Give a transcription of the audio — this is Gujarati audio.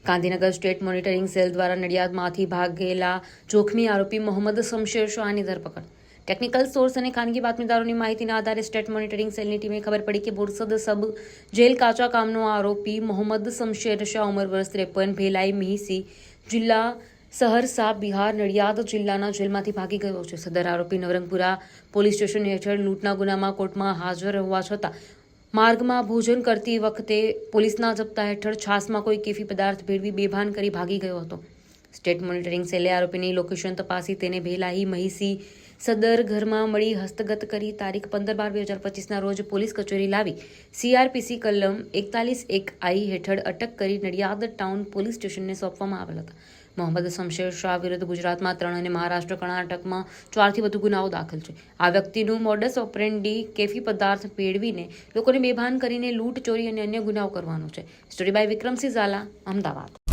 ગાંધીનગર સ્ટેટ મોનિટરિંગ સેલ દ્વારા નડિયાદમાંથી ભાગેલા જોખમી આરોપી મોહમ્મદ શમશેર શાહની ધરપકડ. ટેકનિકલ સોર્સ અને ખાનગી બાતમીદારોની માહિતીના આધારે સ્ટેટ મોનિટરિંગ સેલની ટીમે ખબર પડી કે બોરસદ સબ જેલ કાચા કામનો આરોપી મોહમ્મદ શમશેર શાહ ઉંમર વર્ષ 53 ભેલાઈ મિહિસી જિલ્લા સહરસા બિહાર નડિયાદ જિલ્લાના જેલમાંથી ભાગી ગયો છે. સદર આરોપી નવરંગપુરા પોલીસ સ્ટેશન હેઠળ લૂંટના ગુનામાં કોર્ટમાં હાજર હોવા છતાં માર્ગમાં ભોજન કરતી વખતે પોલીસના જપ્તા હેઠળ છાસમાં કોઈ કેફી પદાર્થ ભેળવી બેભાન કરી ભાગી ગયો હતો. સ્ટેટ મોનિટરિંગ સેલે આરોપીની લોકેશન તપાસી તેને ભેલાહી મહિસી સદર ઘરમાં મળી હસ્તગત કરી તારીખ 15/12/2025ના રોજ પોલીસ કચેરી લાવી CRPC કલમ 41(1) હેઠળ અટક કરી નડિયાદ ટાઉન પોલીસ સ્ટેશનને સોંપવામાં આવેલ હતા. મોહમ્મદ શમશેર શાહ વિરુદ્ધ ગુજરાતમાં 3 અને મહારાષ્ટ્ર કર્ણાટકમાં 4થી વધુ ગુનાઓ દાખલ છે. આ વ્યક્તિનું મોડસ ઓપરેન્ડી કેફી પદાર્થ ભેળવીને લોકોને બેભાન કરીને લૂંટ, ચોરી અને અન્ય ગુનાઓ કરવાનો છે. Story by Vikramsinh Zala, Ahmedabad.